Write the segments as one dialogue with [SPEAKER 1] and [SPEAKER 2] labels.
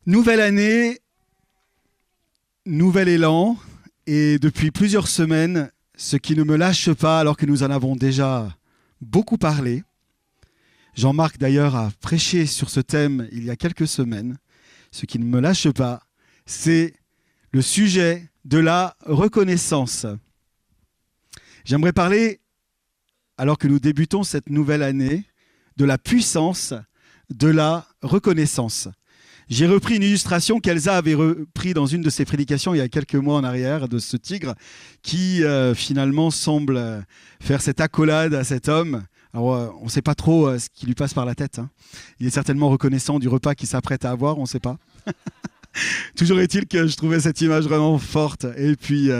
[SPEAKER 1] Nouvelle année, nouvel élan, et depuis plusieurs semaines, ce qui ne me lâche pas, alors que nous en avons déjà beaucoup parlé. Jean-Marc d'ailleurs a prêché sur ce thème il y a quelques semaines. Ce qui ne me lâche pas, c'est le sujet de la reconnaissance. J'aimerais parler, alors que nous débutons cette nouvelle année, de la puissance de la reconnaissance. J'ai repris une illustration qu'Elsa avait reprise dans une de ses prédications il y a quelques mois en arrière, de ce tigre qui finalement semble faire cette accolade à cet homme. Alors, on ne sait pas trop ce qui lui passe par la tête. Hein. Il est certainement reconnaissant du repas qu'il s'apprête à avoir, on ne sait pas. Toujours est-il que je trouvais cette image vraiment forte et puis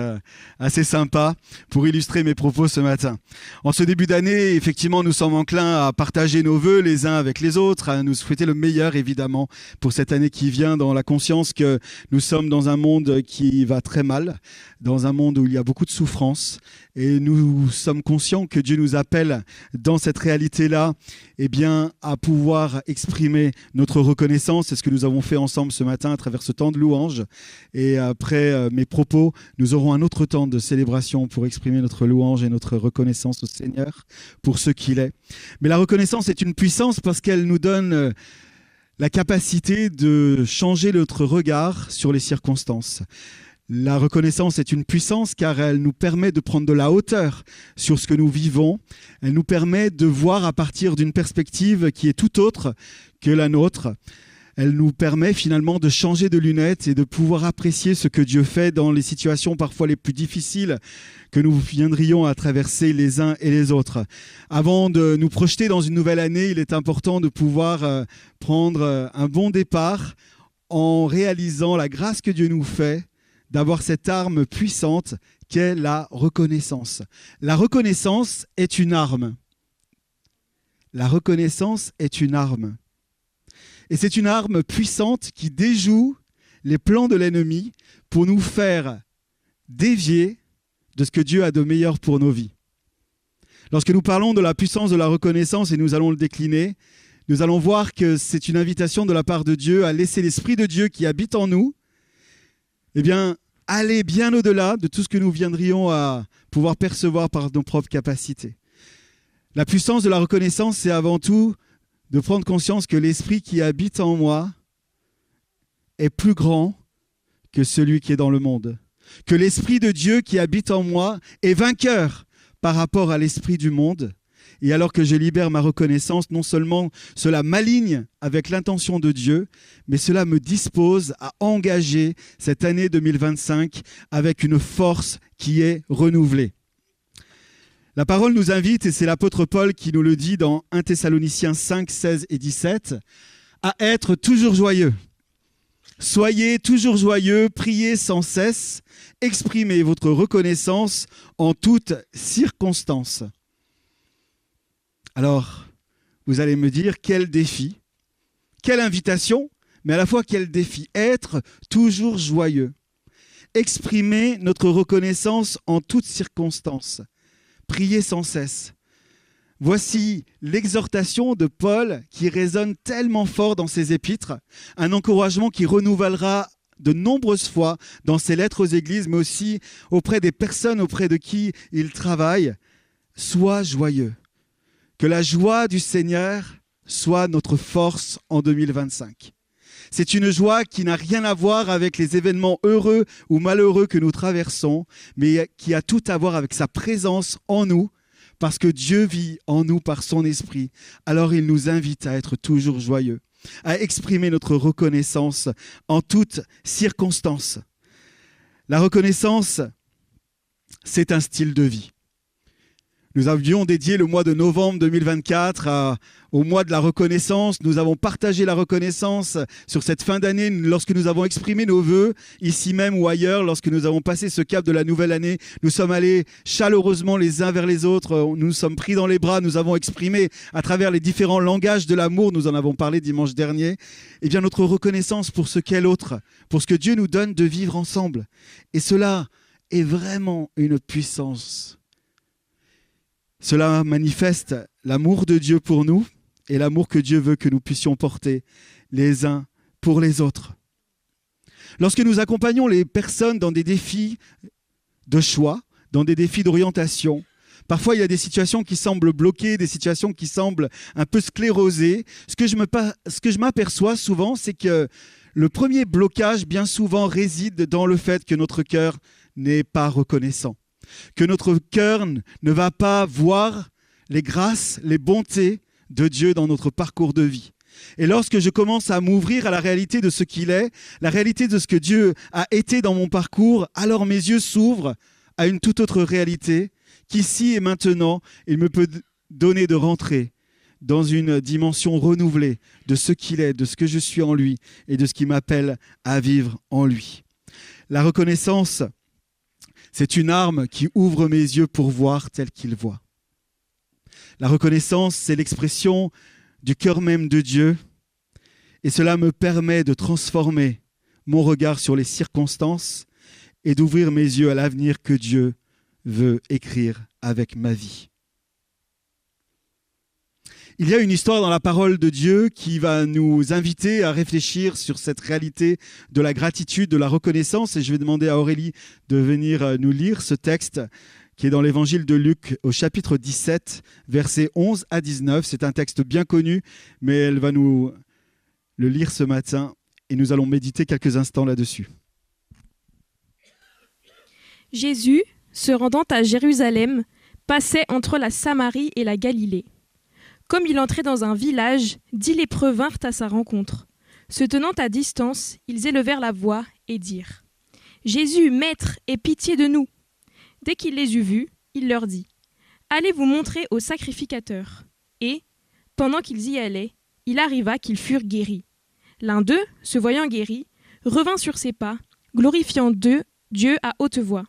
[SPEAKER 1] assez sympa pour illustrer mes propos ce matin. En ce début d'année, effectivement, nous sommes enclins à partager nos vœux les uns avec les autres, à nous souhaiter le meilleur, évidemment, pour cette année qui vient, dans la conscience que nous sommes dans un monde qui va très mal, dans un monde où il y a beaucoup de souffrance. Et nous sommes conscients que Dieu nous appelle dans cette réalité-là, eh bien, à pouvoir exprimer notre reconnaissance. C'est ce que nous avons fait ensemble ce matin à travers ce temps de louange. Et après mes propos, nous aurons un autre temps de célébration pour exprimer notre louange et notre reconnaissance au Seigneur pour ce qu'il est. Mais la reconnaissance est une puissance parce qu'elle nous donne la capacité de changer notre regard sur les circonstances. La reconnaissance est une puissance car elle nous permet de prendre de la hauteur sur ce que nous vivons. Elle nous permet de voir à partir d'une perspective qui est tout autre que la nôtre. Elle nous permet finalement de changer de lunettes et de pouvoir apprécier ce que Dieu fait dans les situations parfois les plus difficiles que nous viendrions à traverser les uns et les autres. Avant de nous projeter dans une nouvelle année, il est important de pouvoir prendre un bon départ en réalisant la grâce que Dieu nous fait d'avoir cette arme puissante qu'est la reconnaissance. La reconnaissance est une arme. La reconnaissance est une arme. Et c'est une arme puissante qui déjoue les plans de l'ennemi pour nous faire dévier de ce que Dieu a de meilleur pour nos vies. Lorsque nous parlons de la puissance de la reconnaissance et nous allons le décliner, nous allons voir que c'est une invitation de la part de Dieu à laisser l'Esprit de Dieu qui habite en nous, eh bien, aller bien au-delà de tout ce que nous viendrions à pouvoir percevoir par nos propres capacités. La puissance de la reconnaissance, c'est avant tout de prendre conscience que l'Esprit qui habite en moi est plus grand que celui qui est dans le monde. Que l'Esprit de Dieu qui habite en moi est vainqueur par rapport à l'esprit du monde. Et alors que je libère ma reconnaissance, non seulement cela m'aligne avec l'intention de Dieu, mais cela me dispose à engager cette année 2025 avec une force qui est renouvelée. La parole nous invite, et c'est l'apôtre Paul qui nous le dit dans 1 Thessaloniciens 5, 16 et 17, à être toujours joyeux. Soyez toujours joyeux, priez sans cesse, exprimez votre reconnaissance en toutes circonstances. Alors, vous allez me dire, quel défi, quelle invitation, mais à la fois quel défi, être toujours joyeux, exprimer notre reconnaissance en toutes circonstances, prier sans cesse. Voici l'exhortation de Paul qui résonne tellement fort dans ses épîtres, un encouragement qui renouvellera de nombreuses fois dans ses lettres aux églises, mais aussi auprès des personnes auprès de qui il travaille. Sois joyeux. Que la joie du Seigneur soit notre force en 2025. C'est une joie qui n'a rien à voir avec les événements heureux ou malheureux que nous traversons, mais qui a tout à voir avec sa présence en nous, parce que Dieu vit en nous par son esprit. Alors il nous invite à être toujours joyeux, à exprimer notre reconnaissance en toutes circonstances. La reconnaissance, c'est un style de vie. Nous avions dédié le mois de novembre 2024 au mois de la reconnaissance. Nous avons partagé la reconnaissance sur cette fin d'année lorsque nous avons exprimé nos vœux, ici même ou ailleurs, lorsque nous avons passé ce cap de la nouvelle année. Nous sommes allés chaleureusement les uns vers les autres, nous nous sommes pris dans les bras, nous avons exprimé à travers les différents langages de l'amour, nous en avons parlé dimanche dernier, eh bien notre reconnaissance pour ce qu'est l'autre, pour ce que Dieu nous donne de vivre ensemble. Et cela est vraiment une puissance. Cela manifeste l'amour de Dieu pour nous et l'amour que Dieu veut que nous puissions porter les uns pour les autres. Lorsque nous accompagnons les personnes dans des défis de choix, dans des défis d'orientation, parfois il y a des situations qui semblent bloquées, des situations qui semblent un peu sclérosées. Ce que je m'aperçois souvent, c'est que le premier blocage, bien souvent, réside dans le fait que notre cœur n'est pas reconnaissant, que notre cœur ne va pas voir les grâces, les bontés de Dieu dans notre parcours de vie. Et lorsque je commence à m'ouvrir à la réalité de ce qu'il est, la réalité de ce que Dieu a été dans mon parcours, alors mes yeux s'ouvrent à une toute autre réalité qu'ici et maintenant, il me peut donner de rentrer dans une dimension renouvelée de ce qu'il est, de ce que je suis en lui et de ce qui m'appelle à vivre en lui. La reconnaissance, c'est une arme qui ouvre mes yeux pour voir tel qu'il voit. La reconnaissance, c'est l'expression du cœur même de Dieu et cela me permet de transformer mon regard sur les circonstances et d'ouvrir mes yeux à l'avenir que Dieu veut écrire avec ma vie. Il y a une histoire dans la parole de Dieu qui va nous inviter à réfléchir sur cette réalité de la gratitude, de la reconnaissance. Et je vais demander à Aurélie de venir nous lire ce texte qui est dans l'évangile de Luc au chapitre 17, versets 11 à 19. C'est un texte bien connu, mais elle va nous le lire ce matin et nous allons méditer quelques instants là-dessus.
[SPEAKER 2] Jésus, se rendant à Jérusalem, passait entre la Samarie et la Galilée. Comme il entrait dans un village, 10 lépreux vinrent à sa rencontre. Se tenant à distance, ils élevèrent la voix et dirent « Jésus, Maître, aie pitié de nous !» Dès qu'il les eut vus, il leur dit « Allez vous montrer au sacrificateur. » Et, pendant qu'ils y allaient, il arriva qu'ils furent guéris. L'un d'eux, se voyant guéri, revint sur ses pas, glorifiant Dieu à haute voix.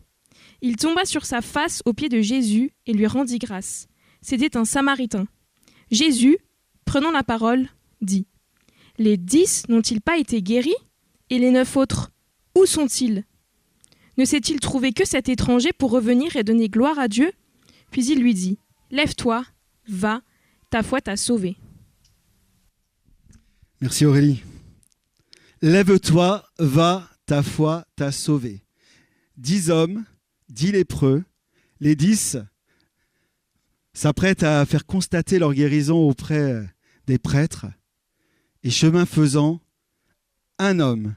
[SPEAKER 2] Il tomba sur sa face aux pieds de Jésus et lui rendit grâce. C'était un Samaritain. Jésus, prenant la parole, dit « Les 10 n'ont-ils pas été guéris? Et les 9 autres, où sont-ils? Ne s'est-il trouvé que cet étranger pour revenir et donner gloire à Dieu? » Puis il lui dit « Lève-toi, va, ta foi t'a sauvé. »
[SPEAKER 1] Merci Aurélie. Lève-toi, va, ta foi t'a sauvé. 10 hommes, 10 lépreux, les 10 s'apprêtent à faire constater leur guérison auprès des prêtres. Et chemin faisant, un homme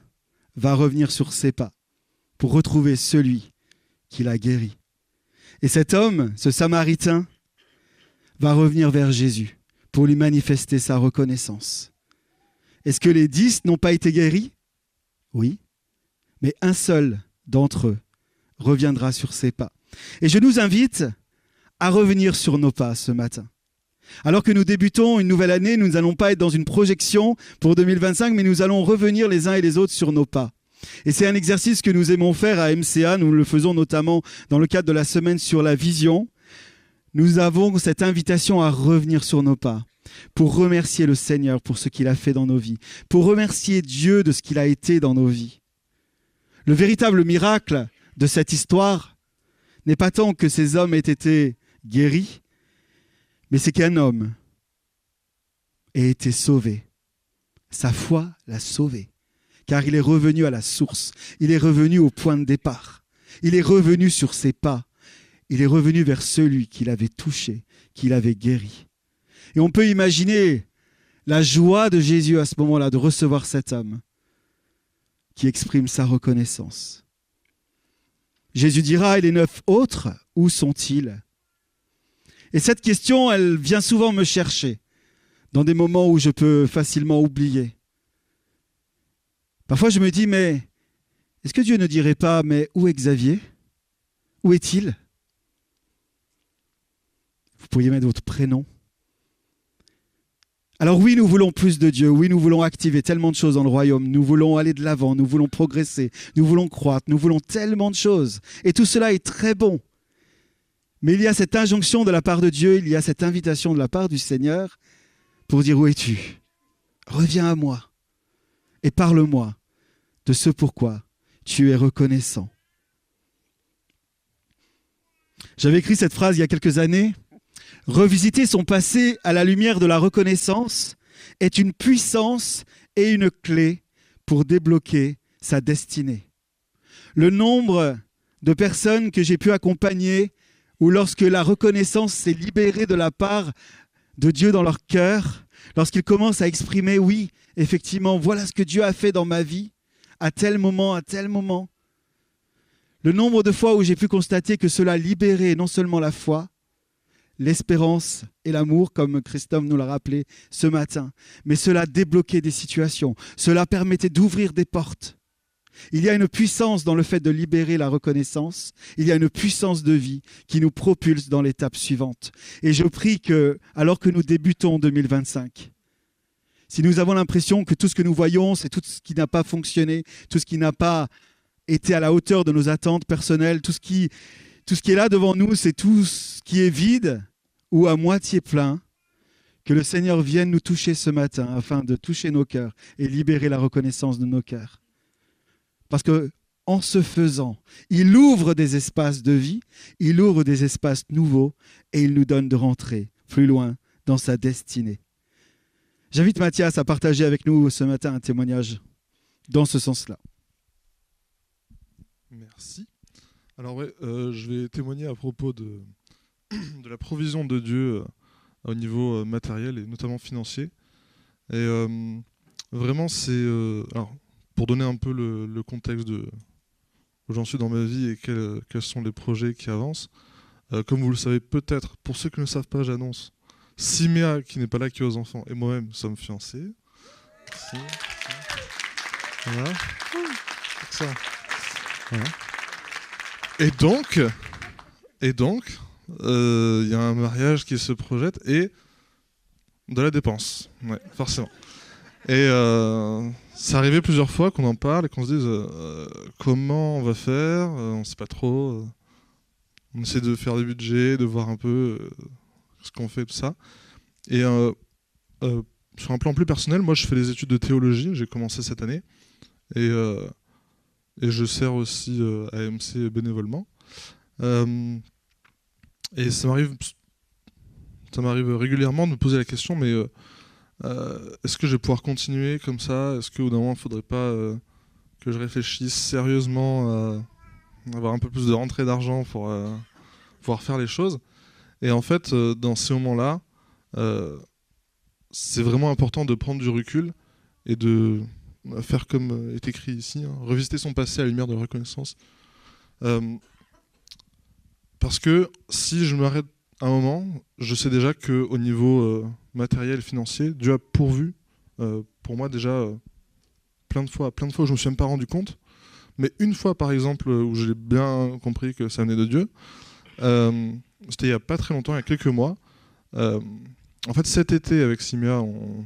[SPEAKER 1] va revenir sur ses pas pour retrouver celui qui l'a guéri. Et cet homme, ce Samaritain, va revenir vers Jésus pour lui manifester sa reconnaissance. Est-ce que les 10 n'ont pas été guéris? Oui, mais un seul d'entre eux reviendra sur ses pas. Et je nous invite à revenir sur nos pas ce matin. Alors que nous débutons une nouvelle année, nous n'allons pas être dans une projection pour 2025, mais nous allons revenir les uns et les autres sur nos pas. Et c'est un exercice que nous aimons faire à MCA, nous le faisons notamment dans le cadre de la semaine sur la vision. Nous avons cette invitation à revenir sur nos pas, pour remercier le Seigneur pour ce qu'il a fait dans nos vies, pour remercier Dieu de ce qu'il a été dans nos vies. Le véritable miracle de cette histoire n'est pas tant que ces hommes aient été guéris, mais c'est qu'un homme ait été sauvé. Sa foi l'a sauvé, car il est revenu à la source, il est revenu au point de départ, il est revenu sur ses pas, il est revenu vers celui qu'il avait touché, qu'il avait guéri. Et on peut imaginer la joie de Jésus à ce moment-là de recevoir cet homme qui exprime sa reconnaissance. Jésus dira, et les 9 autres, où sont-ils? Et cette question, elle vient souvent me chercher dans des moments où je peux facilement oublier. Parfois je me dis, mais est-ce que Dieu ne dirait pas, mais où est Xavier? Où est-il? Vous pourriez mettre votre prénom. Alors oui, nous voulons plus de Dieu, oui, nous voulons activer tellement de choses dans le royaume, nous voulons aller de l'avant, nous voulons progresser, nous voulons croître, nous voulons tellement de choses. Et tout cela est très bon. Mais il y a cette injonction de la part de Dieu, il y a cette invitation de la part du Seigneur pour dire, où es-tu? Reviens à moi et parle-moi de ce pourquoi tu es reconnaissant. J'avais écrit cette phrase il y a quelques années. Revisiter son passé à la lumière de la reconnaissance est une puissance et une clé pour débloquer sa destinée. Le nombre de personnes que j'ai pu accompagner où lorsque la reconnaissance s'est libérée de la part de Dieu dans leur cœur, lorsqu'ils commencent à exprimer, oui, effectivement, voilà ce que Dieu a fait dans ma vie, à tel moment, le nombre de fois où j'ai pu constater que cela libérait non seulement la foi, l'espérance et l'amour, comme Christophe nous l'a rappelé ce matin, mais cela débloquait des situations, cela permettait d'ouvrir des portes. Il y a une puissance dans le fait de libérer la reconnaissance, il y a une puissance de vie qui nous propulse dans l'étape suivante. Et je prie que, alors que nous débutons 2025, si nous avons l'impression que tout ce que nous voyons, c'est tout ce qui n'a pas fonctionné, tout ce qui n'a pas été à la hauteur de nos attentes personnelles, tout ce qui est là devant nous, c'est tout ce qui est vide ou à moitié plein, que le Seigneur vienne nous toucher ce matin afin de toucher nos cœurs et libérer la reconnaissance de nos cœurs. Parce qu'en ce faisant, il ouvre des espaces de vie, il ouvre des espaces nouveaux et il nous donne de rentrer plus loin dans sa destinée. J'invite Mathias à partager avec nous ce matin un témoignage dans ce sens-là.
[SPEAKER 3] Merci. Alors je vais témoigner à propos de la provision de Dieu au niveau matériel et notamment financier. Et vraiment, c'est... alors, pour donner un peu le contexte de où j'en suis dans ma vie et quels sont les projets qui avancent. Comme vous le savez peut-être, pour ceux qui ne le savent pas, j'annonce Simea, qui n'est pas là, qui est aux enfants, et moi-même sommes fiancés. Merci. Voilà. Ça. Voilà. Et donc, il y a un mariage qui se projette et de la dépense, ouais, forcément. Et c'est arrivé plusieurs fois qu'on en parle et qu'on se dise comment on va faire, on ne sait pas trop. On essaie de faire des budgets, de voir un peu ce qu'on fait, tout ça. Et sur un plan plus personnel, moi je fais des études de théologie, j'ai commencé cette année. Et je sers aussi à AMC bénévolement. Et ça m'arrive régulièrement de me poser la question, mais est-ce que je vais pouvoir continuer comme ça ? Est-ce qu'au bout d'un moment, il ne faudrait pas que je réfléchisse sérieusement à avoir un peu plus de rentrée d'argent pour pouvoir faire les choses ? Et en fait, dans ces moments-là, c'est vraiment important de prendre du recul et de faire comme est écrit ici, hein, revisiter son passé à la lumière de la reconnaissance. Parce que si je m'arrête un moment, je sais déjà qu'au niveau matériel et financier, Dieu a pourvu pour moi déjà plein de fois où je ne me suis même pas rendu compte. Mais une fois, par exemple, où j'ai bien compris que ça venait de Dieu, c'était il n'y a pas très longtemps, il y a quelques mois. En fait, cet été, avec Simea, on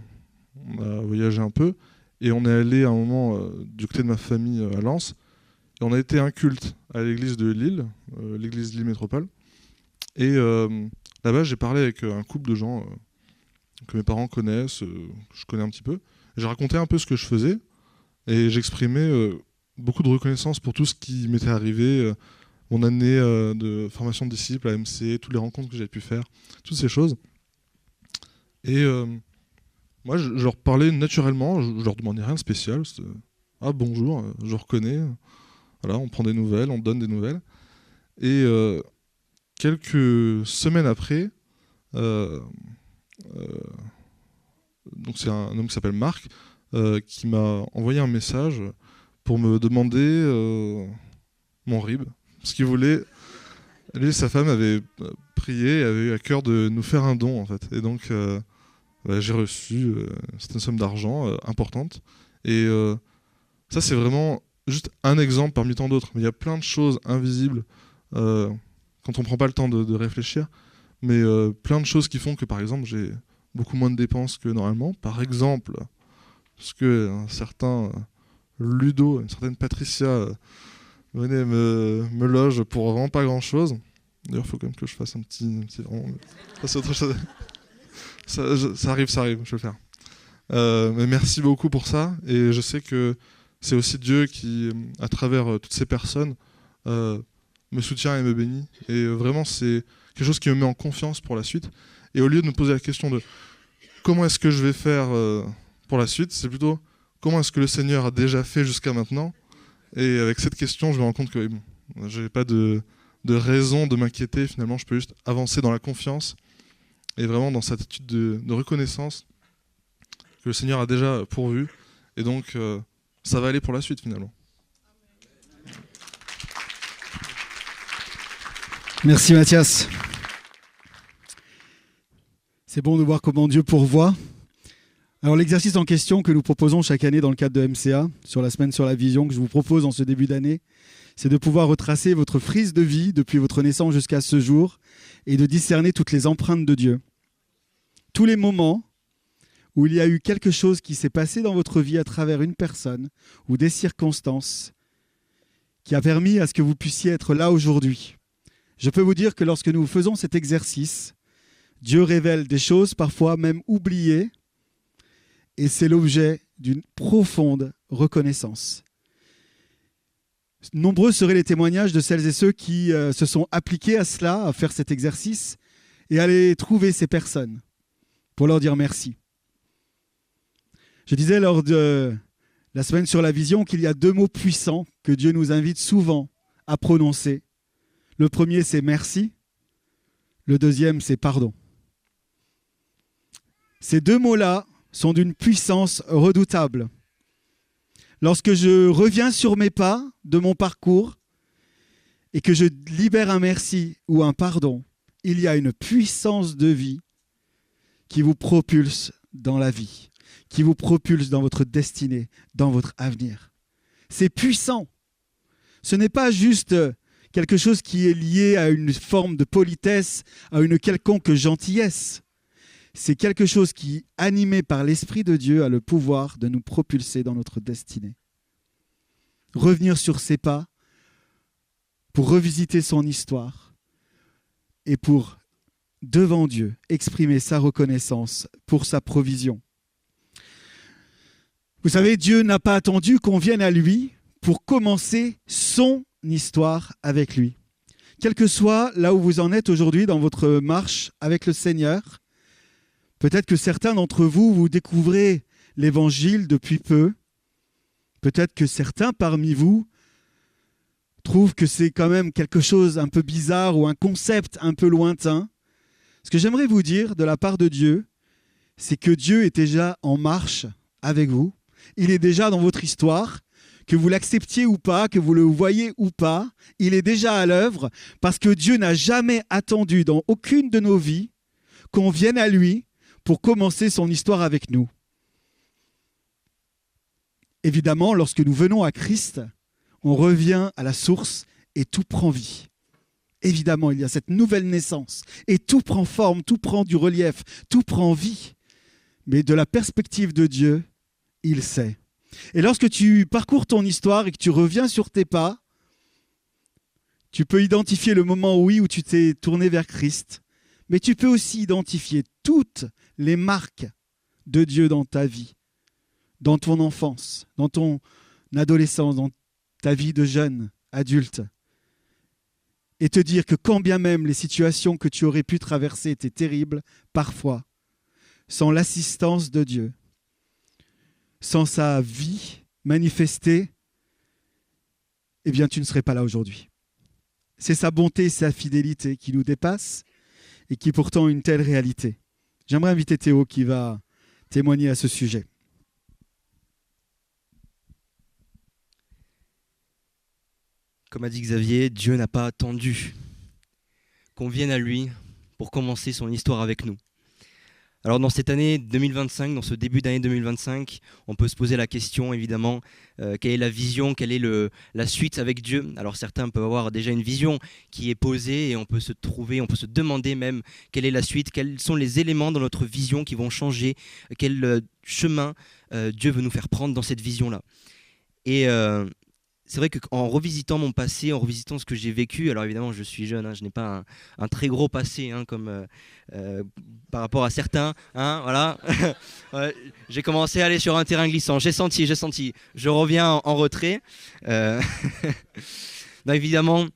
[SPEAKER 3] a voyagé un peu et on est allé à un moment du côté de ma famille à Lens. Et on a été à un culte à l'église de Lille, l'église Lille Métropole. Et là-bas, j'ai parlé avec un couple de gens que mes parents connaissent, que je connais un petit peu. J'ai raconté un peu ce que je faisais et j'exprimais beaucoup de reconnaissance pour tout ce qui m'était arrivé, mon année de formation de disciples à AMC, toutes les rencontres que j'ai pu faire, toutes ces choses. Et moi, je leur parlais naturellement, je leur demandais rien de spécial. Ah bonjour, je reconnais. Voilà, on prend des nouvelles, on donne des nouvelles. Et quelques semaines après, donc c'est un homme qui s'appelle Marc, qui m'a envoyé un message pour me demander mon RIB. Parce qu'il voulait... Lui et sa femme avaient prié et avaient eu à cœur de nous faire un don, en fait. Et donc, j'ai reçu cette somme d'argent importante. Et ça, c'est vraiment juste un exemple parmi tant d'autres. Mais il y a plein de choses invisibles quand on ne prend pas le temps de réfléchir. Mais plein de choses qui font que, par exemple, j'ai beaucoup moins de dépenses que normalement. Par exemple, parce qu'un certain Ludo, une certaine Patricia venait me loge pour vraiment pas grand-chose. D'ailleurs, il faut quand même que je fasse un petit c'est autre chose. Ça arrive, je vais le faire. Mais merci beaucoup pour ça. Et je sais que c'est aussi Dieu qui, à travers toutes ces personnes, me soutient et me bénit. Et vraiment, c'est quelque chose qui me met en confiance pour la suite. Et au lieu de me poser la question de comment est-ce que je vais faire pour la suite, c'est plutôt comment est-ce que le Seigneur a déjà fait jusqu'à maintenant Et avec cette question, je me rends compte que bon, je n'ai pas de raison de m'inquiéter. Finalement, je peux juste avancer dans la confiance et vraiment dans cette attitude de reconnaissance que le Seigneur a déjà pourvu. Et donc, ça va aller pour la suite finalement.
[SPEAKER 1] Merci Mathias. C'est bon de voir comment Dieu pourvoit. Alors l'exercice en question que nous proposons chaque année dans le cadre de MCA, sur la semaine sur la vision que je vous propose en ce début d'année, c'est de pouvoir retracer votre frise de vie depuis votre naissance jusqu'à ce jour et de discerner toutes les empreintes de Dieu. Tous les moments où il y a eu quelque chose qui s'est passé dans votre vie à travers une personne ou des circonstances qui a permis à ce que vous puissiez être là aujourd'hui. Je peux vous dire que lorsque nous faisons cet exercice, Dieu révèle des choses parfois même oubliées et c'est l'objet d'une profonde reconnaissance. Nombreux seraient les témoignages de celles et ceux qui se sont appliqués à cela, à faire cet exercice et à aller trouver ces personnes pour leur dire merci. Je disais lors de la semaine sur la vision qu'il y a 2 mots puissants que Dieu nous invite souvent à prononcer. Le premier, c'est merci. Le deuxième, c'est pardon. Ces 2 mots-là sont d'une puissance redoutable. Lorsque je reviens sur mes pas de mon parcours et que je libère un merci ou un pardon, il y a une puissance de vie qui vous propulse dans la vie, qui vous propulse dans votre destinée, dans votre avenir. C'est puissant. Ce n'est pas juste quelque chose qui est lié à une forme de politesse, à une quelconque gentillesse. C'est quelque chose qui, animé par l'Esprit de Dieu, a le pouvoir de nous propulser dans notre destinée. Revenir sur ses pas pour revisiter son histoire et pour, devant Dieu, exprimer sa reconnaissance pour sa provision. Vous savez, Dieu n'a pas attendu qu'on vienne à lui pour commencer son histoire avec lui. Quel que soit là où vous en êtes aujourd'hui dans votre marche avec le Seigneur, peut-être que certains d'entre vous, vous découvrez l'Évangile depuis peu. Peut-être que certains parmi vous trouvent que c'est quand même quelque chose un peu bizarre ou un concept un peu lointain. Ce que j'aimerais vous dire de la part de Dieu, c'est que Dieu est déjà en marche avec vous. Il est déjà dans votre histoire, que vous l'acceptiez ou pas, que vous le voyez ou pas. Il est déjà à l'œuvre parce que Dieu n'a jamais attendu dans aucune de nos vies qu'on vienne à lui pour commencer son histoire avec nous. Évidemment, lorsque nous venons à Christ, on revient à la source et tout prend vie. Évidemment, il y a cette nouvelle naissance et tout prend forme, tout prend du relief, tout prend vie. Mais de la perspective de Dieu, il sait. Et lorsque tu parcours ton histoire et que tu reviens sur tes pas, tu peux identifier le moment, oui, où tu t'es tourné vers Christ, mais tu peux aussi identifier toutes les marques de Dieu dans ta vie, dans ton enfance, dans ton adolescence, dans ta vie de jeune, adulte, et te dire que quand bien même les situations que tu aurais pu traverser étaient terribles, parfois, sans l'assistance de Dieu, sans sa vie manifestée, eh bien tu ne serais pas là aujourd'hui. C'est sa bonté et sa fidélité qui nous dépassent et qui est pourtant une telle réalité. J'aimerais inviter Théo qui va témoigner à ce sujet.
[SPEAKER 4] Comme a dit Xavier, Dieu n'a pas attendu qu'on vienne à lui pour commencer son histoire avec nous. Alors dans cette année 2025, dans ce début d'année 2025, on peut se poser la question évidemment, quelle est la vision, quelle est la suite avec Dieu. Alors certains peuvent avoir déjà une vision qui est posée et on peut se demander même quelle est la suite, quels sont les éléments dans notre vision qui vont changer, quel chemin Dieu veut nous faire prendre dans cette vision-là. Et c'est vrai qu'en revisitant mon passé, en revisitant ce que j'ai vécu, alors évidemment je suis jeune, je n'ai pas un très gros passé comme par rapport à certains, voilà. Ouais, j'ai commencé à aller sur un terrain glissant, j'ai senti, je reviens en retrait. Non, évidemment,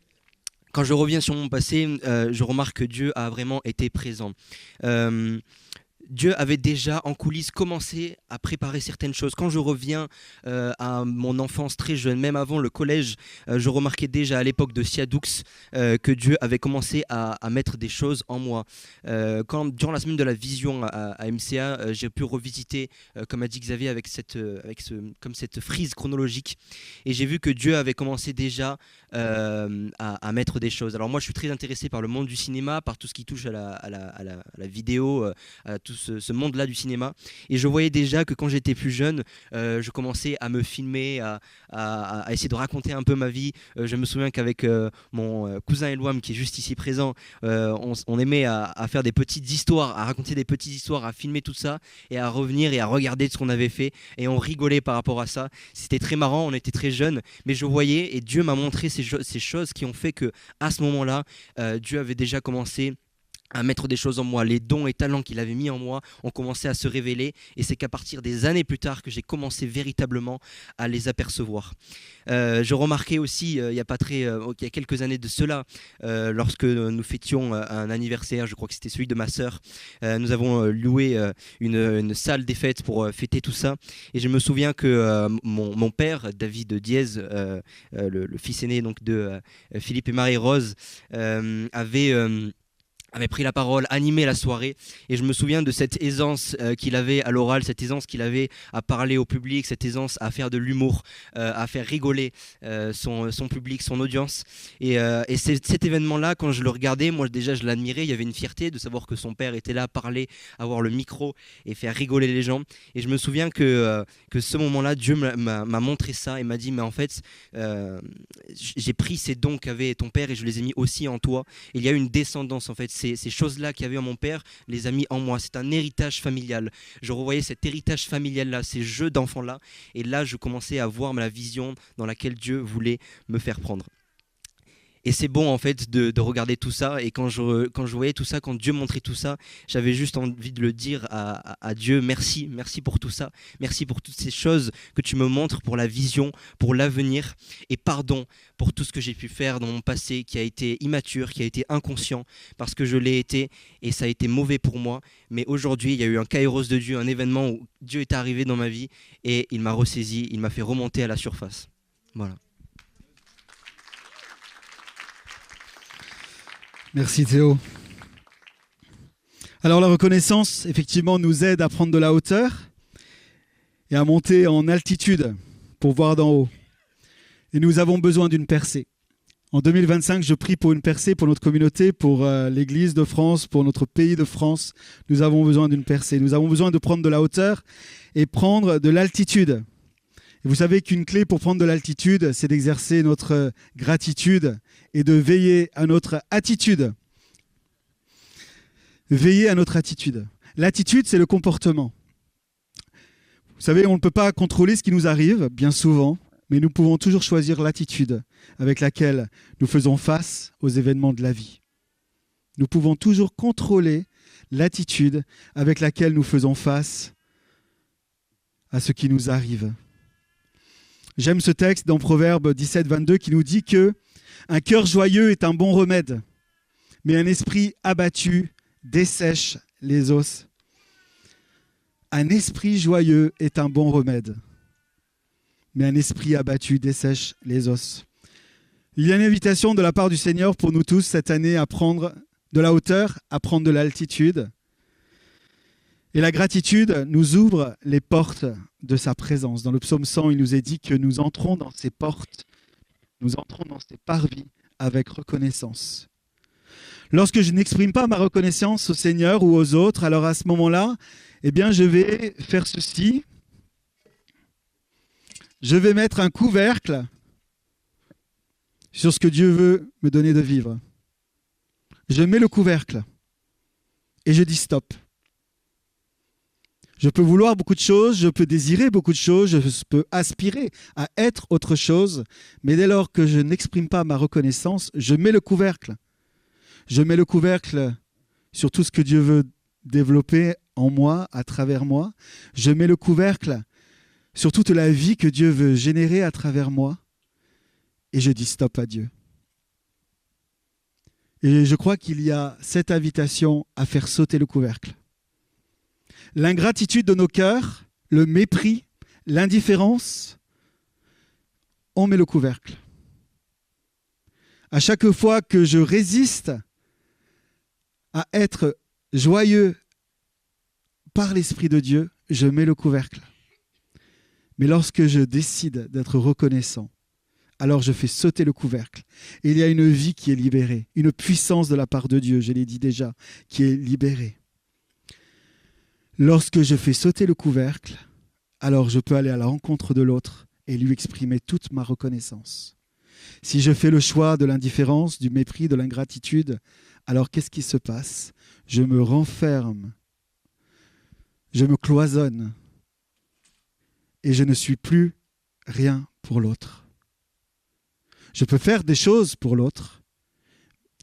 [SPEAKER 4] quand je reviens sur mon passé, je remarque que Dieu a vraiment été présent. Dieu avait déjà en coulisses commencé à préparer certaines choses. Quand je reviens à mon enfance très jeune, même avant le collège, je remarquais déjà à l'époque de Siadoux que Dieu avait commencé à mettre des choses en moi. Durant la semaine de la vision à MCA, j'ai pu revisiter, comme a dit Xavier, avec cette frise chronologique. Et j'ai vu que Dieu avait commencé déjà à mettre des choses. Alors moi, je suis très intéressé par le monde du cinéma, par tout ce qui touche à la vidéo, à tout ce monde-là du cinéma. Et je voyais déjà que quand j'étais plus jeune, je commençais à me filmer, à essayer de raconter un peu ma vie. Je me souviens qu'avec mon cousin Elouam, qui est juste ici présent, on aimait à faire des petites histoires, à raconter des petites histoires, à filmer tout ça, et à revenir et à regarder ce qu'on avait fait. Et on rigolait par rapport à ça. C'était très marrant, on était très jeunes, mais je voyais, et Dieu m'a montré ces choses qui ont fait que à ce moment-là, Dieu avait déjà commencé à mettre des choses en moi. Les dons et talents qu'il avait mis en moi ont commencé à se révéler, et c'est qu'à partir des années plus tard que j'ai commencé véritablement à les apercevoir. Je remarquais aussi, il y a quelques années de cela, lorsque nous fêtions un anniversaire, je crois que c'était celui de ma sœur, nous avons loué une salle des fêtes pour fêter tout ça, et je me souviens que mon père, David Diez, le fils aîné donc de Philippe et Marie-Rose, avait pris la parole, animé la soirée, et je me souviens de cette aisance qu'il avait à l'oral, cette aisance qu'il avait à parler au public, cette aisance à faire de l'humour, à faire rigoler son public, son audience. Et cet événement-là, quand je le regardais, moi déjà je l'admirais, il y avait une fierté de savoir que son père était là à parler, avoir le micro et faire rigoler les gens. Et je me souviens que ce moment-là, Dieu m'a montré ça et m'a dit, mais en fait, j'ai pris ces dons qu'avait ton père et je les ai mis aussi en toi. Et il y a une descendance en fait. Ces choses-là qu'il y avait en mon père, les a mis en moi. C'est un héritage familial. Je revoyais cet héritage familial-là, ces jeux d'enfants-là. Et là, je commençais à voir la vision dans laquelle Dieu voulait me faire prendre. Et c'est bon en fait de regarder tout ça, et quand je voyais tout ça, quand Dieu montrait tout ça, j'avais juste envie de le dire à Dieu, merci pour tout ça, merci pour toutes ces choses que tu me montres, pour la vision, pour l'avenir, et pardon pour tout ce que j'ai pu faire dans mon passé qui a été immature, qui a été inconscient, parce que je l'ai été et ça a été mauvais pour moi, mais aujourd'hui il y a eu un kairos de Dieu, un événement où Dieu est arrivé dans ma vie et il m'a ressaisi, il m'a fait remonter à la surface. Voilà.
[SPEAKER 1] Merci Théo. Alors la reconnaissance, effectivement, nous aide à prendre de la hauteur et à monter en altitude pour voir d'en haut. Et nous avons besoin d'une percée. En 2025, je prie pour une percée pour notre communauté, pour l'Église de France, pour notre pays de France. Nous avons besoin d'une percée. Nous avons besoin de prendre de la hauteur et prendre de l'altitude. Et vous savez qu'une clé pour prendre de l'altitude, c'est d'exercer notre gratitude et de veiller à notre attitude. Veiller à notre attitude. L'attitude, c'est le comportement. Vous savez, on ne peut pas contrôler ce qui nous arrive, bien souvent, mais nous pouvons toujours choisir l'attitude avec laquelle nous faisons face aux événements de la vie. Nous pouvons toujours contrôler l'attitude avec laquelle nous faisons face à ce qui nous arrive. J'aime ce texte dans Proverbe 17, 22 qui nous dit que un cœur joyeux est un bon remède, mais un esprit abattu dessèche les os. Un esprit joyeux est un bon remède, mais un esprit abattu dessèche les os. Il y a une invitation de la part du Seigneur pour nous tous cette année à prendre de la hauteur, à prendre de l'altitude. Et la gratitude nous ouvre les portes de sa présence. Dans le psaume 100, il nous est dit que nous entrons dans ces portes, nous entrons dans ces parvis avec reconnaissance. Lorsque je n'exprime pas ma reconnaissance au Seigneur ou aux autres, alors à ce moment-là, eh bien, je vais faire ceci. Je vais mettre un couvercle sur ce que Dieu veut me donner de vivre. Je mets le couvercle et je dis stop. Je peux vouloir beaucoup de choses, je peux désirer beaucoup de choses, je peux aspirer à être autre chose, mais dès lors que je n'exprime pas ma reconnaissance, je mets le couvercle. Je mets le couvercle sur tout ce que Dieu veut développer en moi, à travers moi. Je mets le couvercle sur toute la vie que Dieu veut générer à travers moi. Et je dis stop à Dieu. Et je crois qu'il y a cette invitation à faire sauter le couvercle. L'ingratitude de nos cœurs, le mépris, l'indifférence, on met le couvercle. À chaque fois que je résiste à être joyeux par l'Esprit de Dieu, je mets le couvercle. Mais lorsque je décide d'être reconnaissant, alors je fais sauter le couvercle. Et il y a une vie qui est libérée, une puissance de la part de Dieu, je l'ai dit déjà, qui est libérée. Lorsque je fais sauter le couvercle, alors je peux aller à la rencontre de l'autre et lui exprimer toute ma reconnaissance. Si je fais le choix de l'indifférence, du mépris, de l'ingratitude, alors qu'est-ce qui se passe? Je me renferme, je me cloisonne et je ne suis plus rien pour l'autre. Je peux faire des choses pour l'autre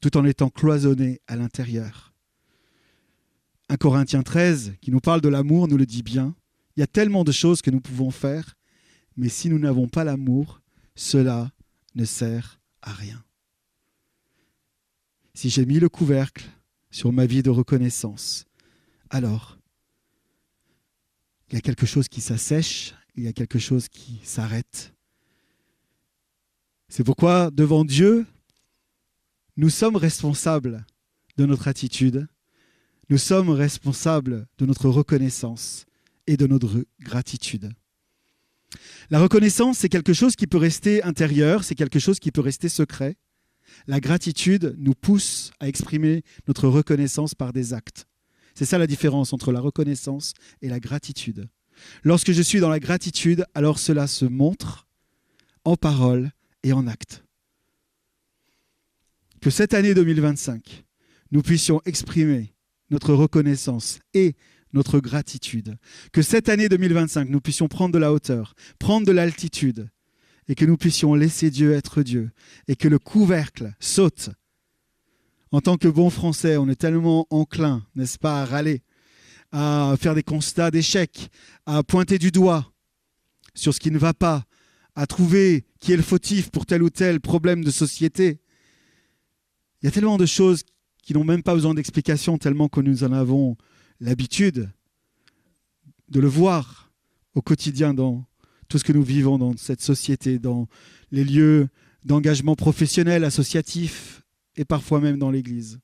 [SPEAKER 1] tout en étant cloisonné à l'intérieur. 1 Corinthiens 13, qui nous parle de l'amour, nous le dit bien. Il y a tellement de choses que nous pouvons faire, mais si nous n'avons pas l'amour, cela ne sert à rien. Si j'ai mis le couvercle sur ma vie de reconnaissance, alors il y a quelque chose qui s'assèche, il y a quelque chose qui s'arrête. C'est pourquoi, devant Dieu, nous sommes responsables de notre attitude, nous sommes responsables de notre reconnaissance et de notre gratitude. La reconnaissance, c'est quelque chose qui peut rester intérieur, c'est quelque chose qui peut rester secret. La gratitude nous pousse à exprimer notre reconnaissance par des actes. C'est ça la différence entre la reconnaissance et la gratitude. Lorsque je suis dans la gratitude, alors cela se montre en parole et en acte. Que cette année 2025, nous puissions exprimer notre reconnaissance et notre gratitude. Que cette année 2025, nous puissions prendre de la hauteur, prendre de l'altitude, et que nous puissions laisser Dieu être Dieu, et que le couvercle saute. En tant que bons Français, on est tellement enclin, n'est-ce pas, à râler, à faire des constats d'échec, à pointer du doigt sur ce qui ne va pas, à trouver qui est le fautif pour tel ou tel problème de société. Il y a tellement de choses qui n'ont même pas besoin d'explication, tellement que nous en avons l'habitude de le voir au quotidien dans tout ce que nous vivons dans cette société, dans les lieux d'engagement professionnel, associatif et parfois même dans l'Église.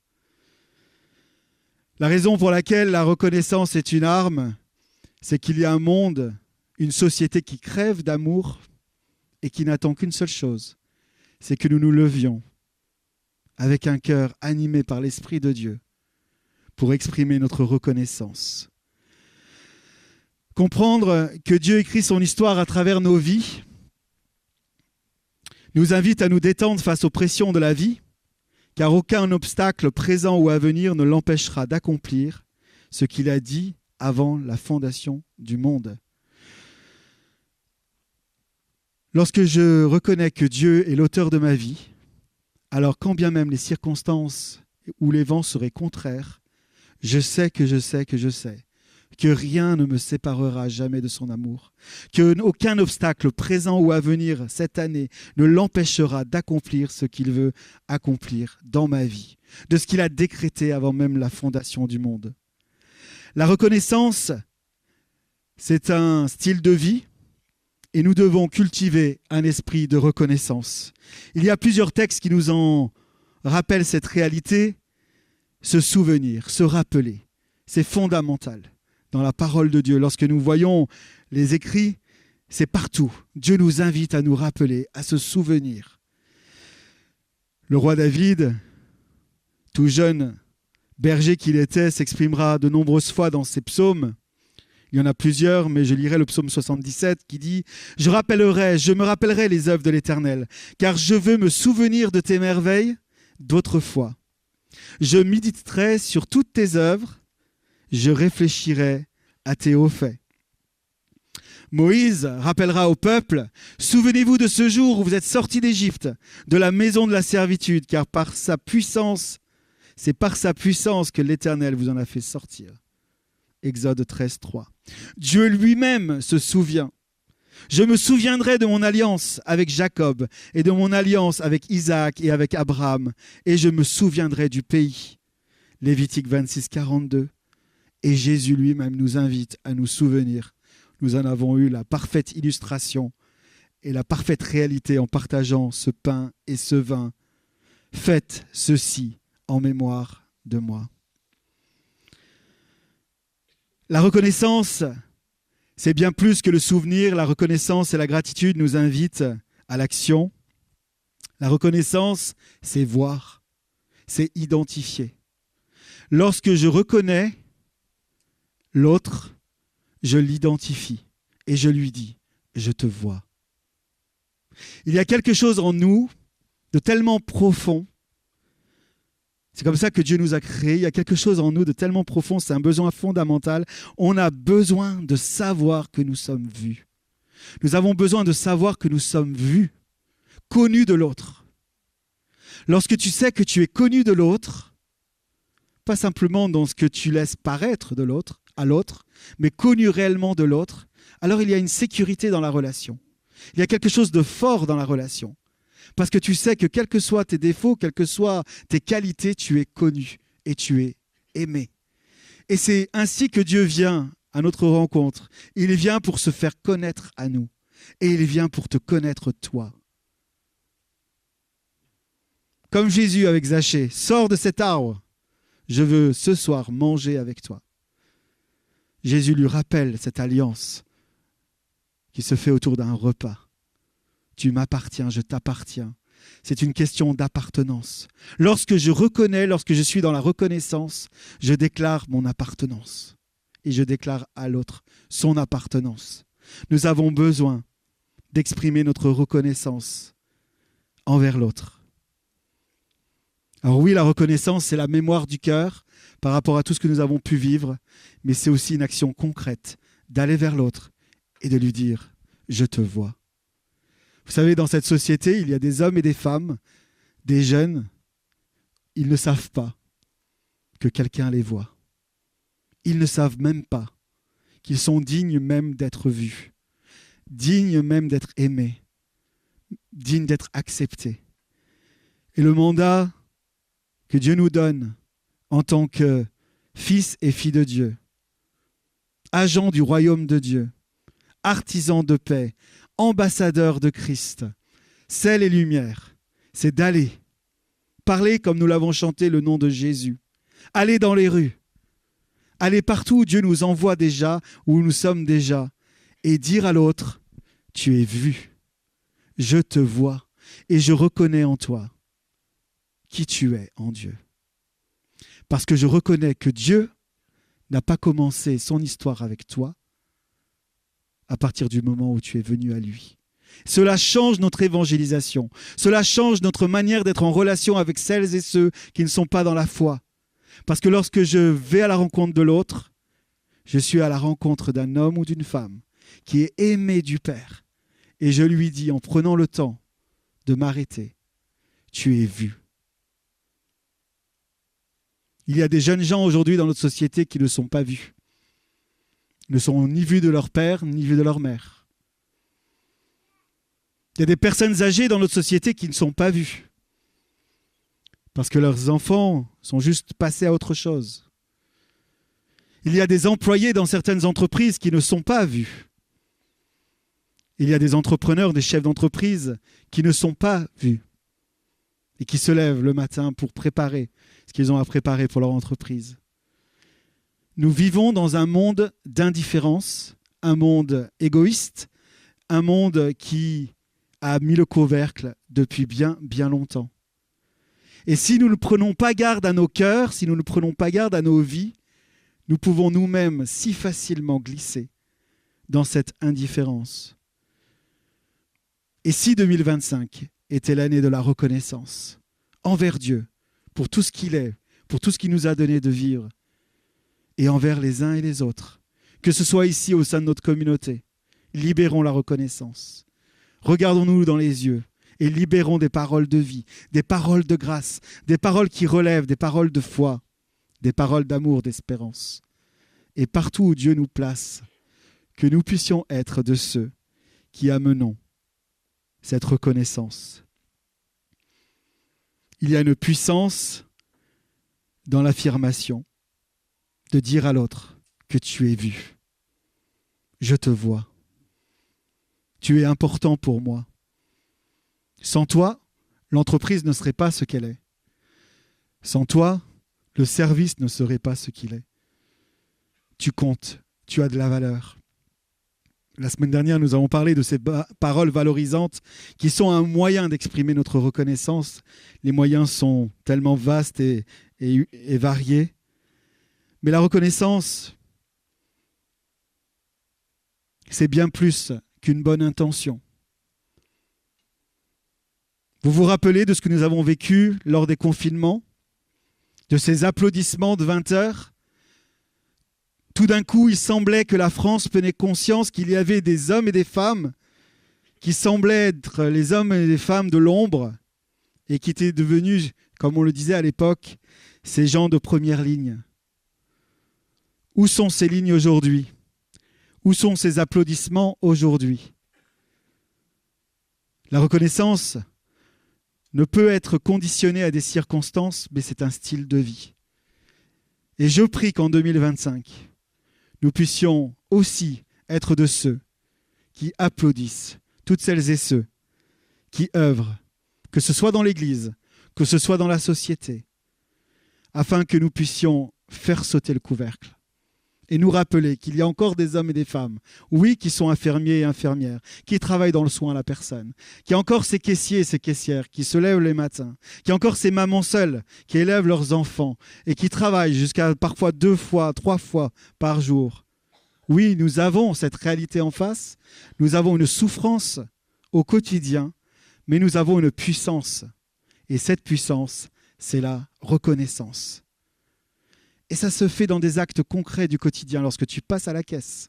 [SPEAKER 1] La raison pour laquelle la reconnaissance est une arme, c'est qu'il y a un monde, une société qui crève d'amour et qui n'attend qu'une seule chose, c'est que nous nous levions avec un cœur animé par l'Esprit de Dieu pour exprimer notre reconnaissance. Comprendre que Dieu écrit son histoire à travers nos vies nous invite à nous détendre face aux pressions de la vie, car aucun obstacle présent ou à venir ne l'empêchera d'accomplir ce qu'il a dit avant la fondation du monde. Lorsque je reconnais que Dieu est l'auteur de ma vie, alors quand bien même les circonstances ou les vents seraient contraires, je sais que rien ne me séparera jamais de son amour, qu'aucun obstacle présent ou à venir cette année ne l'empêchera d'accomplir ce qu'il veut accomplir dans ma vie, de ce qu'il a décrété avant même la fondation du monde. La reconnaissance, c'est un style de vie et nous devons cultiver un esprit de reconnaissance. Il y a plusieurs textes qui nous en rappellent cette réalité, se souvenir, se rappeler. C'est fondamental dans la parole de Dieu. Lorsque nous voyons les écrits, c'est partout. Dieu nous invite à nous rappeler, à se souvenir. Le roi David, tout jeune berger qu'il était, s'exprimera de nombreuses fois dans ses psaumes. Il y en a plusieurs, mais je lirai le psaume 77 qui dit « Je me rappellerai les œuvres de l'Éternel, car je veux me souvenir de tes merveilles d'autrefois. Je méditerai sur toutes tes œuvres, je réfléchirai à tes hauts faits. » Moïse rappellera au peuple « Souvenez-vous de ce jour où vous êtes sortis d'Égypte, de la maison de la servitude, car c'est par sa puissance que l'Éternel vous en a fait sortir. » Exode 13, 3. Dieu lui-même se souvient. « Je me souviendrai de mon alliance avec Jacob et de mon alliance avec Isaac et avec Abraham, et je me souviendrai du pays. » Lévitique 26, 42. Et Jésus lui-même nous invite à nous souvenir. Nous en avons eu la parfaite illustration et la parfaite réalité en partageant ce pain et ce vin. Faites ceci en mémoire de moi. La reconnaissance, c'est bien plus que le souvenir. La reconnaissance et la gratitude nous invitent à l'action. La reconnaissance, c'est voir, c'est identifier. Lorsque je reconnais l'autre, je l'identifie et je lui dis, je te vois. Il y a quelque chose en nous de tellement profond. C'est comme ça que Dieu nous a créés. Il y a quelque chose en nous de tellement profond, c'est un besoin fondamental. On a besoin de savoir que nous sommes vus. Nous avons besoin de savoir que nous sommes vus, connus de l'autre. Lorsque tu sais que tu es connu de l'autre, pas simplement dans ce que tu laisses paraître de l'autre, à l'autre, mais connu réellement de l'autre, alors il y a une sécurité dans la relation. Il y a quelque chose de fort dans la relation. Parce que tu sais que quels que soient tes défauts, quelles que soient tes qualités, tu es connu et tu es aimé. Et c'est ainsi que Dieu vient à notre rencontre. Il vient pour se faire connaître à nous. Et il vient pour te connaître toi. Comme Jésus avec Zachée, sors de cet arbre. Je veux ce soir manger avec toi. Jésus lui rappelle cette alliance qui se fait autour d'un repas. Tu m'appartiens, je t'appartiens. C'est une question d'appartenance. Lorsque je reconnais, lorsque je suis dans la reconnaissance, je déclare mon appartenance. Et je déclare à l'autre son appartenance. Nous avons besoin d'exprimer notre reconnaissance envers l'autre. Alors oui, la reconnaissance, c'est la mémoire du cœur par rapport à tout ce que nous avons pu vivre, mais c'est aussi une action concrète d'aller vers l'autre et de lui dire « je te vois ». Vous savez, dans cette société, il y a des hommes et des femmes, des jeunes, ils ne savent pas que quelqu'un les voit. Ils ne savent même pas qu'ils sont dignes même d'être vus, dignes même d'être aimés, dignes d'être acceptés. Et le mandat que Dieu nous donne en tant que fils et filles de Dieu, agents du royaume de Dieu, artisans de paix, ambassadeurs de Christ, sel et lumière, c'est d'aller, parler comme nous l'avons chanté le nom de Jésus, aller dans les rues, aller partout où Dieu nous envoie déjà, où nous sommes déjà, et dire à l'autre, tu es vu, je te vois et je reconnais en toi qui tu es en Dieu. Parce que je reconnais que Dieu n'a pas commencé son histoire avec toi à partir du moment où tu es venu à lui. Cela change notre évangélisation. Cela change notre manière d'être en relation avec celles et ceux qui ne sont pas dans la foi. Parce que lorsque je vais à la rencontre de l'autre, je suis à la rencontre d'un homme ou d'une femme qui est aimé du Père. Et je lui dis, en prenant le temps de m'arrêter, tu es vu. Il y a des jeunes gens aujourd'hui dans notre société qui ne sont pas vus. Ils ne sont ni vus de leur père, ni vus de leur mère. Il y a des personnes âgées dans notre société qui ne sont pas vues. Parce que leurs enfants sont juste passés à autre chose. Il y a des employés dans certaines entreprises qui ne sont pas vus. Il y a des entrepreneurs, des chefs d'entreprise qui ne sont pas vus. Et qui se lèvent le matin pour préparer ce qu'ils ont à préparer pour leur entreprise. Nous vivons dans un monde d'indifférence, un monde égoïste, un monde qui a mis le couvercle depuis bien, bien longtemps. Et si nous ne prenons pas garde à nos cœurs, si nous ne prenons pas garde à nos vies, nous pouvons nous-mêmes si facilement glisser dans cette indifférence. Et si 2025 était l'année de la reconnaissance envers Dieu, pour tout ce qu'il est, pour tout ce qu'il nous a donné de vivre, et envers les uns et les autres, que ce soit ici au sein de notre communauté, libérons la reconnaissance. Regardons-nous dans les yeux et libérons des paroles de vie, des paroles de grâce, des paroles qui relèvent, des paroles de foi, des paroles d'amour, d'espérance. Et partout où Dieu nous place, que nous puissions être de ceux qui amenons cette reconnaissance. Il y a une puissance dans l'affirmation de dire à l'autre, que tu es vu. Je te vois. Tu es important pour moi. Sans toi, l'entreprise ne serait pas ce qu'elle est. Sans toi, le service ne serait pas ce qu'il est. Tu comptes, tu as de la valeur. La semaine dernière, nous avons parlé de ces paroles valorisantes qui sont un moyen d'exprimer notre reconnaissance. Les moyens sont tellement vastes et variés. Mais la reconnaissance, c'est bien plus qu'une bonne intention. Vous vous rappelez de ce que nous avons vécu lors des confinements, de ces applaudissements de 20 heures? Tout d'un coup, il semblait que la France prenait conscience qu'il y avait des hommes et des femmes qui semblaient être les hommes et les femmes de l'ombre et qui étaient devenus, comme on le disait à l'époque, ces gens de première ligne. Où sont ces lignes aujourd'hui? Où sont ces applaudissements aujourd'hui? La reconnaissance ne peut être conditionnée à des circonstances, mais c'est un style de vie. Et je prie qu'en 2025, nous puissions aussi être de ceux qui applaudissent toutes celles et ceux qui œuvrent, que ce soit dans l'Église, que ce soit dans la société, afin que nous puissions faire sauter le couvercle et nous rappeler qu'il y a encore des hommes et des femmes, oui, qui sont infirmiers et infirmières, qui travaillent dans le soin à la personne, qu'il y a encore ces caissiers et ces caissières qui se lèvent les matins, qu'il y a encore ces mamans seules qui élèvent leurs enfants et qui travaillent jusqu'à parfois 2 fois, 3 fois par jour. Oui, nous avons cette réalité en face, nous avons une souffrance au quotidien, mais nous avons une puissance. Et cette puissance, c'est la reconnaissance. Et ça se fait dans des actes concrets du quotidien, lorsque tu passes à la caisse.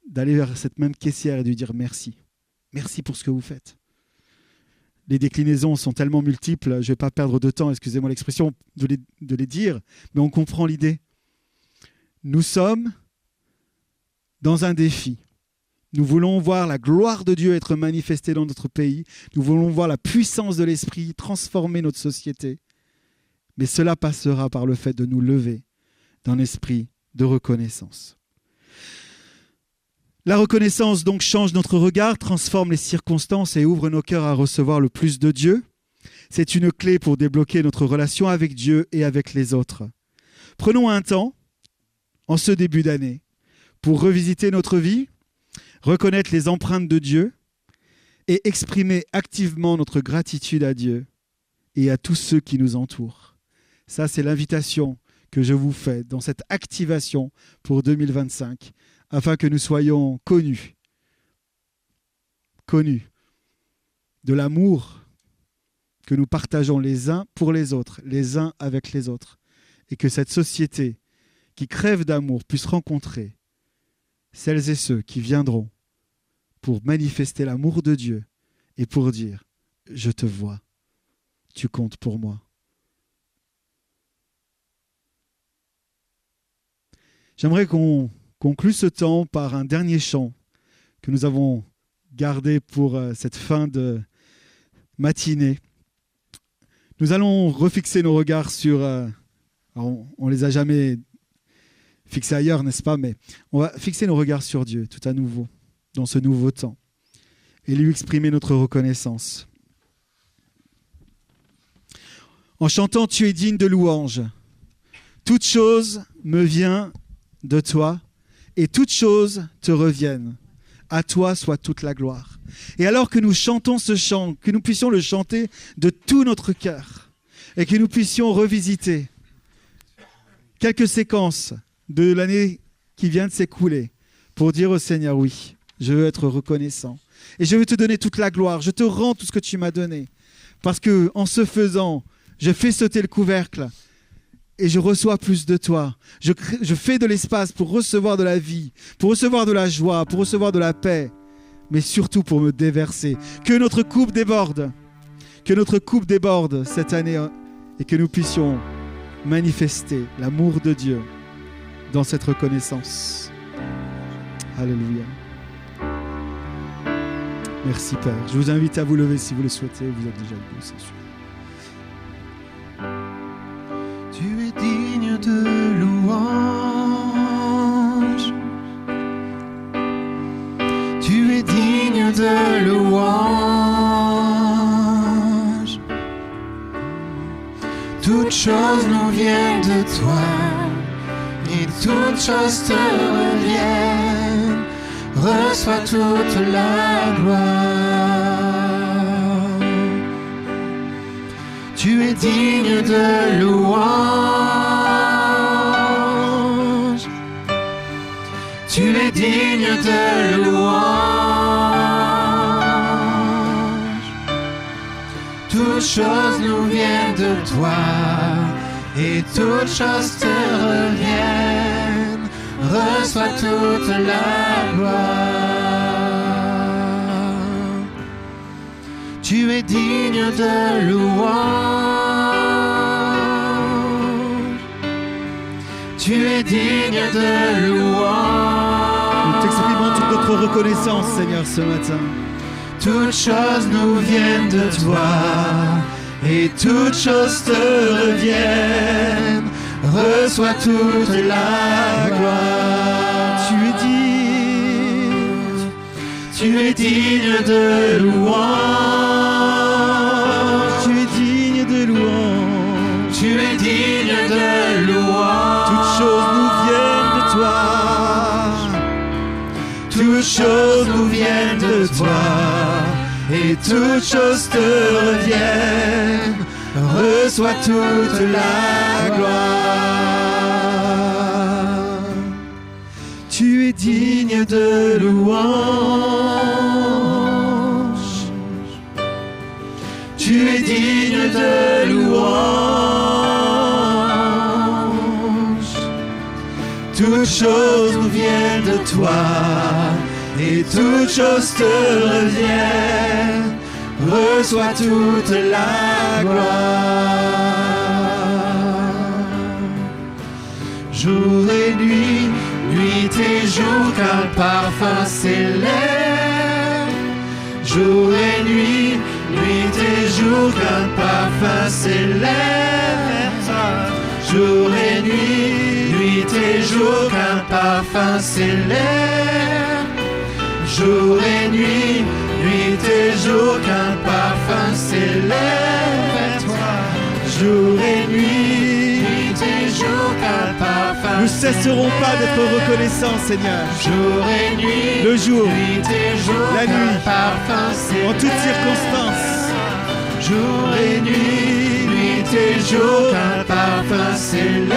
[SPEAKER 1] D'aller vers cette même caissière et de lui dire merci. Merci pour ce que vous faites. Les déclinaisons sont tellement multiples, je ne vais pas perdre de temps, excusez-moi l'expression, de les dire, mais on comprend l'idée. Nous sommes dans un défi. Nous voulons voir la gloire de Dieu être manifestée dans notre pays. Nous voulons voir la puissance de l'Esprit transformer notre société. Mais cela passera par le fait de nous lever d'un esprit de reconnaissance. La reconnaissance donc change notre regard, transforme les circonstances et ouvre nos cœurs à recevoir le plus de Dieu. C'est une clé pour débloquer notre relation avec Dieu et avec les autres. Prenons un temps, en ce début d'année, pour revisiter notre vie, reconnaître les empreintes de Dieu et exprimer activement notre gratitude à Dieu et à tous ceux qui nous entourent. Ça, c'est l'invitation que je vous fais dans cette activation pour 2025, afin que nous soyons connus de l'amour que nous partageons les uns pour les autres, les uns avec les autres, et que cette société qui crève d'amour puisse rencontrer celles et ceux qui viendront pour manifester l'amour de Dieu et pour dire « Je te vois, tu comptes pour moi ». J'aimerais qu'on conclue ce temps par un dernier chant que nous avons gardé pour cette fin de matinée. Nous allons refixer nos regards sur... on ne les a jamais fixés ailleurs, n'est-ce pas? Mais on va fixer nos regards sur Dieu tout à nouveau, dans ce nouveau temps, et lui exprimer notre reconnaissance. En chantant « Tu es digne de louange », toute chose me vient de toi, et toutes choses te reviennent. À toi soit toute la gloire. Et alors que nous chantons ce chant, que nous puissions le chanter de tout notre cœur, et que nous puissions revisiter quelques séquences de l'année qui vient de s'écouler, pour dire au Seigneur, oui, je veux être reconnaissant. Et je veux te donner toute la gloire. Je te rends tout ce que tu m'as donné. Parce que en ce faisant, je fais sauter le couvercle, et je reçois plus de toi. Je fais de l'espace pour recevoir de la vie, pour recevoir de la joie, pour recevoir de la paix, mais surtout pour me déverser. Que notre coupe déborde cette année et que nous puissions manifester l'amour de Dieu dans cette reconnaissance. Alléluia. Merci Père. Je vous invite à vous lever si vous le souhaitez. Vous êtes déjà debout, c'est sûr.
[SPEAKER 5] Tu es digne de louange. Toutes choses nous viennent de toi, et toutes choses te reviennent. Reçois toute la gloire. Tu es digne de louange. Tu es digne de louange. Toutes choses nous viennent de toi, et toutes choses te reviennent. Reçois toute la gloire. Tu es digne de louange. Tu es digne de louange.
[SPEAKER 1] Nous t'exprimons toute notre reconnaissance, Seigneur, ce matin.
[SPEAKER 5] Toutes choses nous viennent de toi, et toutes choses te reviennent. Reçois toute la gloire. Tu es digne de louange.
[SPEAKER 1] Tu es digne de louange.
[SPEAKER 5] Tu es digne de louange.
[SPEAKER 1] Toutes choses nous viennent de toi.
[SPEAKER 5] Toutes choses nous viennent de toi, et toutes choses te reviennent. Reçois toute la gloire. Tu es digne de louange. Tu es digne de louange. Toutes choses nous viennent de toi, et toutes choses te reviennent. Reçois toute la gloire. Jour et nuit, nuit et jour, qu'un parfum s'élève. Jour et nuit, nuit et jour, qu'un parfum s'élève. Jour et nuit, nuit et jour, qu'un parfum s'élève. Jour et nuit, nuit et jour, qu'un parfum s'élève vers toi. Jour et nuit, nuit et jour, qu'un parfum.
[SPEAKER 1] Nous cesserons pas d'être reconnaissants, Seigneur.
[SPEAKER 5] Jour et nuit,
[SPEAKER 1] le jour,
[SPEAKER 5] nuit et jour,
[SPEAKER 1] la nuit,
[SPEAKER 5] parfum s'élève.
[SPEAKER 1] en toutes circonstances.
[SPEAKER 5] Jour et nuit, nuit et jour, qu'un parfum s'élève.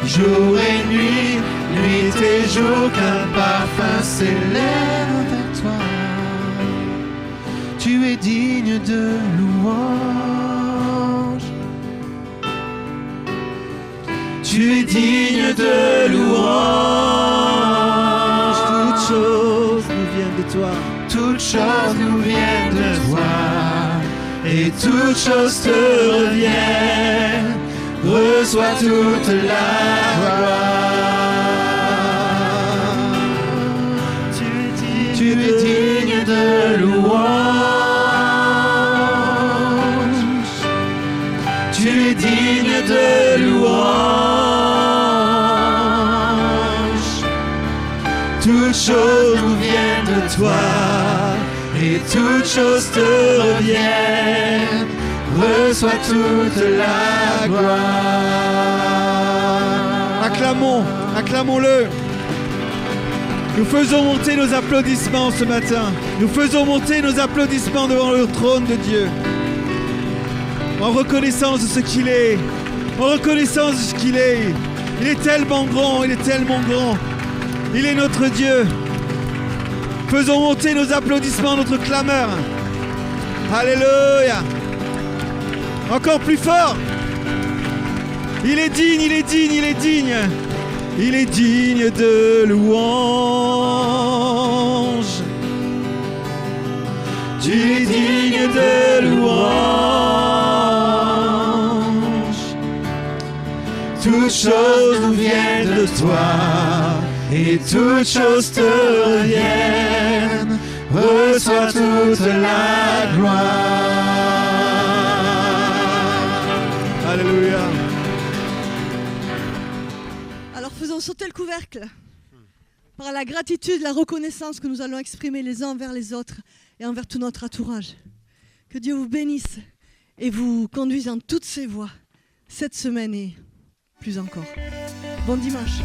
[SPEAKER 5] Jour et nuit, nuit et jour, qu'un parfum s'élève vers toi. Tu es digne de louange. Tu es digne de louange.
[SPEAKER 1] Toutes choses nous viennent de toi.
[SPEAKER 5] Toutes choses nous viennent de toi, et toutes choses te reviennent. Reçois toute la gloire. Tu es digne de louange. Tu es digne de louange. Toutes choses nous viennent de toi, et toutes choses te reviennent. Reçois toute la gloire.
[SPEAKER 1] Acclamons, acclamons-le. Nous faisons monter nos applaudissements ce matin. Nous faisons monter nos applaudissements devant le trône de Dieu. En reconnaissance de ce qu'il est. En reconnaissance de ce qu'il est. Il est tellement grand, il est tellement grand. Il est notre Dieu. Faisons monter nos applaudissements, notre clameur. Alléluia. Encore plus fort. Il est digne, il est digne, il est digne. Il est digne de louange.
[SPEAKER 5] Tu es digne de louange. Toutes choses nous viennent de toi, et toutes choses te reviennent. Reçois toute la gloire.
[SPEAKER 1] Alléluia.
[SPEAKER 6] Alors faisons sauter le couvercle par la gratitude, la reconnaissance que nous allons exprimer les uns envers les autres et envers tout notre entourage. Que Dieu vous bénisse et vous conduise en toutes ses voies cette semaine et plus encore. Bon dimanche.